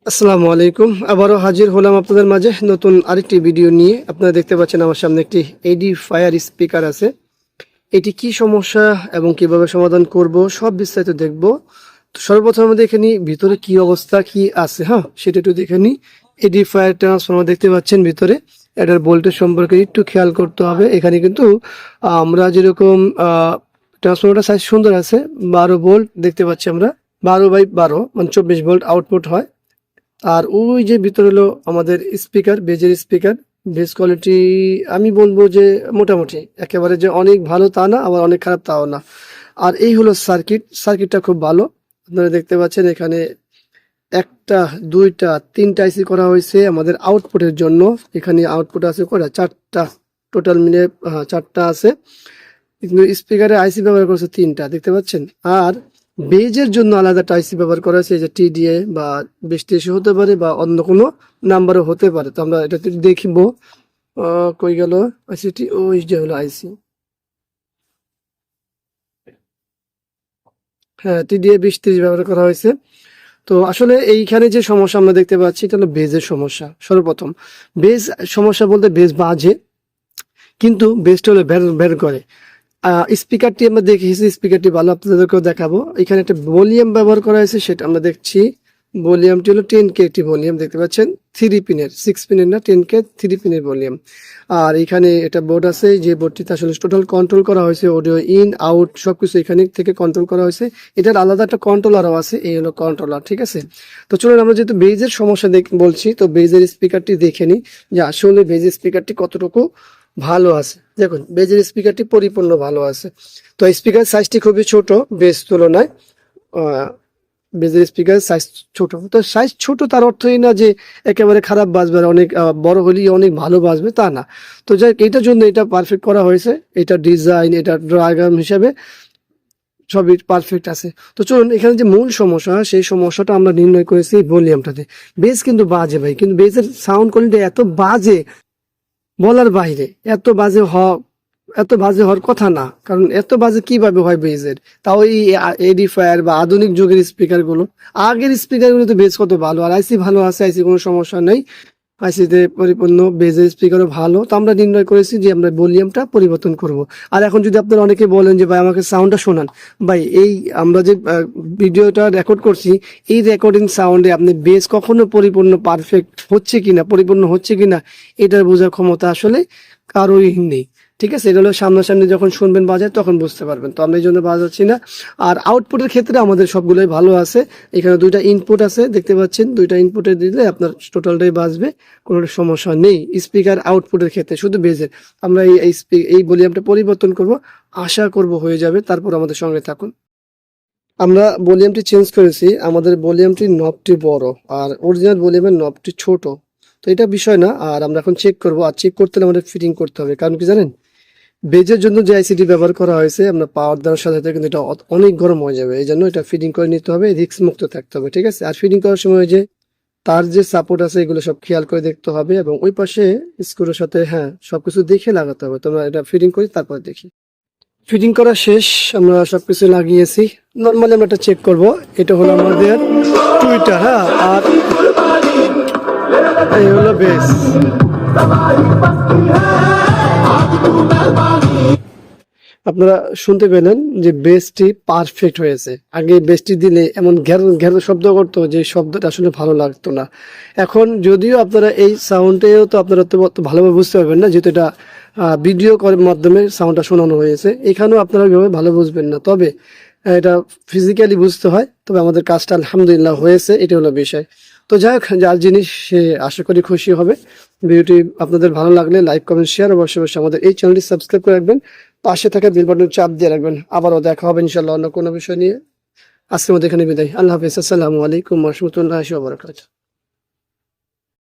আসসালামু আলাইকুম। আবারও হাজির হলাম আপনাদের মাঝে নতুন আরেকটি ভিডিও নিয়ে। আপনারা দেখতে পাচ্ছেন আমার সামনে একটি এডি ফায়ার স্পিকার আছে। এটি কি সমস্যা এবং কিভাবে সমাধান করব সব বিস্তারিত দেখব। তো সর্বপ্রথম আমরা দেখে নিই ভিতরে কি অবস্থা কি আছে, হ্যাঁ সেটা একটু দেখে নিই। এডি ফায়ার ট্রান্সফর্মার দেখতে পাচ্ছেন ভিতরে, এটার ভোল্টেজ সম্পর্কে একটু খেয়াল করতে হবে। এখানে কিন্তু আমরা যেরকম ট্রান্সফর্মারটা সাইজ সুন্দর আছে, 12 ভোল্ট দেখতে পাচ্ছি আমরা, 12/12 মানে 24 ভোল্ট আউটপুট হয়। আর ওই যে ভিতরে হলো আমাদের স্পিকার, বেজের স্পিকার। বেস কোয়ালিটি আমি বলবো যে মোটামুটি, একেবারে যে অনেক ভালো তা না, আবার অনেক খারাপ তাও না। আর এই হলো সার্কিটটা খুব ভালো। আপনারা দেখতে পাচ্ছেন এখানে একটা, দুইটা, তিনটা আইসি করা হয়েছে আমাদের আউটপুটের জন্য। এখানে আউটপুট আছে কয়টা, চারটা, টোটাল মিলে চারটা আছে, কিন্তু স্পিকারে আইসি ব্যবহার করেছে তিনটা, দেখতে পাচ্ছেন। আর বেজের জন্য আলাদা আইসি ব্যবহার করা হয়েছে, যে টিডিএ বা 20 হতে পারে বা অন্য কোনো নাম্বারও হতে পারে। তো আমরা এটা দেখব। কই গেল আইসিটি, ওই যে হলো আইসি, হ্যাঁ টিডিএ 2030 ব্যবহার করা হয়েছে। তো আসলে এইখানে যে সমস্যা আমরা দেখতে পাচ্ছি এটা হলো বেজের সমস্যা। সর্বপ্রথম বেজ সমস্যা বলতে বেজ বাজে, কিন্তু বেজটা হলো বের বের করে। স্পিকারটি আমরা দেখেছি, স্পিকারটি ভালো, আপনাদেরকেও দেখাবো। এখানে একটা ভলিউম ব্যবহার করা হয়েছে, সেটা আমরা দেখছি। ভলিউমটি হলো 10K একটি ভলিউম দেখতে পাচ্ছেন, 3 পিনের, 6 পিনের না, 10K 3 পিনের ভলিউম। আর এখানে এটা বোর্ড আছে, যে বোর্ডটিতে আসলে টোটাল কন্ট্রোল করা হয়েছে, অডিও ইন আউট সবকিছু এখানে থেকে কন্ট্রোল করা হয়েছে। এটার আলাদা একটা কন্ট্রোলারও আছে, এই হলো কন্ট্রোলার, ঠিক আছে। তো চলুন আমরা যেহেতু বেজের সমস্যা বলছি, তো বেজের স্পিকারটি দেখে নিই যে আসলে বেজের স্পিকারটি কতটুকু ভালো আছে। দেখুন বেজের স্পিকারটি পরিপূর্ণ ভালো আছে। তো স্পিকার সাইজটি খুবই ছোট বেজ তুলনায়। বেজের স্পিকার সাইজ ছোট, তো সাইজ ছোট তার অর্থই না যে একেবারে খারাপ বাজবে, আর অনেক বড় হলেই অনেক ভালো বাজবে তা না। তো যাই এটার জন্য এটা পারফেক্ট করা হয়েছে, এটা ডিজাইন, এটা ডায়াগ্রাম হিসাবে সবই পারফেক্ট আছে। তো চলুন এখানে যে মূল সমস্যা, সেই সমস্যাটা আমরা নির্ণয় করেছি ভলিউমটাতে। বেজ কিন্তু বাজে ভাই, কিন্তু বেজের সাউন্ড কোয়ালিটি এত বাজে বলার বাইরে, এত বাজে হওয়ার কথা না। কারণ এত বাজে কিভাবে হয় বেজের, তাও এই এডিফায়ার বা আধুনিক যুগের স্পিকার গুলো। আগের স্পিকার গুলো তো বেজ কত ভালো, আর আইসি ভালো আছে, আইসি কোনো সমস্যা নেই, আইসিতে পরিপূর্ণ, বেজের স্পিকারও ভালো। তো আমরা নির্ণয় করেছি যে আমরা ভলিউমটা পরিবর্তন করব। আর এখন যদি আপনারা অনেকে বলেন যে ভাই আমাকে সাউন্ডটা শোনান, ভাই এই আমরা যে ভিডিওটা রেকর্ড করছি, এই রেকর্ডিং সাউন্ডে আপনি বেজ কখনো পরিপূর্ণ পারফেক্ট হচ্ছে কিনা, পরিপূর্ণ হচ্ছে কিনা, এটার বোঝার ক্ষমতা আসলে কারোই নেই, ঠিক আছে। এটা হলো সামনাসামনি যখন শুনবেন বাজায় তখন বুঝতে পারবেন। তো আমরা এই জন্য বাজাচ্ছি না। আর আউটপুটের ক্ষেত্রে আমাদের সবগুলোই ভালো আছে। এখানে দুইটা ইনপুট আছে দেখতে পাচ্ছেন, দুইটা ইনপুটে দিলে আপনার টোটালটাই বাজবে, কোনো সমস্যা নেই স্পিকার আউটপুটের ক্ষেত্রে। শুধু বেজের আমরা এই ভলিউমটা পরিবর্তন করব, আশা করব হয়ে যাবে। তারপর আমাদের সঙ্গে থাকুন। আমরা ভলিউমটি চেঞ্জ করেছি, আমাদের ভলিউমটির নবটি বড় আর অরিজিনাল ভলিউমের নবটি ছোট। তো এটা বিষয় না। আর আমরা এখন চেক করব, আর চেক করতে হলে আমাদের ফিটিং করতে হবে। কারণ কি জানেন, বেজের জন্য যে আইসিটি ব্যবহার করা হয়েছে, আমরা পাওয়ার দেওয়ার সাথে সাথে কিন্তু এটা অনেক গরম হয়ে যাবে। এই জন্য এটা ফিটিং করে নিতে হবে, রিস্ক মুক্ত থাকতে হবে, ঠিক আছে। আর ফিটিং করার সময় যে তার যে সাপোর্ট আছে এগুলো সব খেয়াল করে দেখতে হবে, এবং ওই পাশে স্ক্রুর সাথে হ্যাঁ সবকিছু দেখে লাগাতে হবে। তোমরা এটা ফিটিং করি তারপর দেখি। ফিটিং করা শেষ, আমরা সবকিছু লাগিয়েছি। নর্মালি আমরা এটা চেক করব। এটা হলো আমাদের টুইটার, হ্যাঁ, আর এই হলো বেস। আপনারা শুনতে পেলেন যে বেসটি পারফেক্ট হয়েছে। আগে বেসটি দিলে এমন ঘের ঘের শব্দ করতো, যে শব্দটা আসলে ভালো লাগতো না। এখন যদিও আপনারা এই সাউন্ডেও তো আপনারা তো ভালোভাবে বুঝতে পারবেন না, যেহেতু এটা ভিডিও করার মাধ্যমে সাউন্ডটা শোনানো হয়েছে। এখানেও আপনারা ওইভাবে ভালো বুঝবেন না, তবে এটা ফিজিক্যালি বুঝতে হয়। তবে আমাদের কাজটা আলহামদুলিল্লাহ হয়েছে, এটা হলো বিষয়। তো যাই হোক, যার জিনিস সে আশা করি খুশি হবে। ভিডিওটি আপনাদের ভালো লাগলে লাইক, কমেন্ট, শেয়ার, অবশ্যই অবশ্যই আমাদের এই চ্যানেলটি সাবস্ক্রাইব করে রাখবেন, পাশে থাকা বেল বাটন চাপ দিয়ে রাখবেন। আবারও দেখা হবে ইনশাল্লাহ অন্য কোনো বিষয় নিয়ে। আজকের মধ্যে এখানে বিদায়। আল্লাহ হাফিজ। আসসালামু আলাইকুম ওয়া রাহমাতুল্লাহি ওয়া বারাকাতুহু।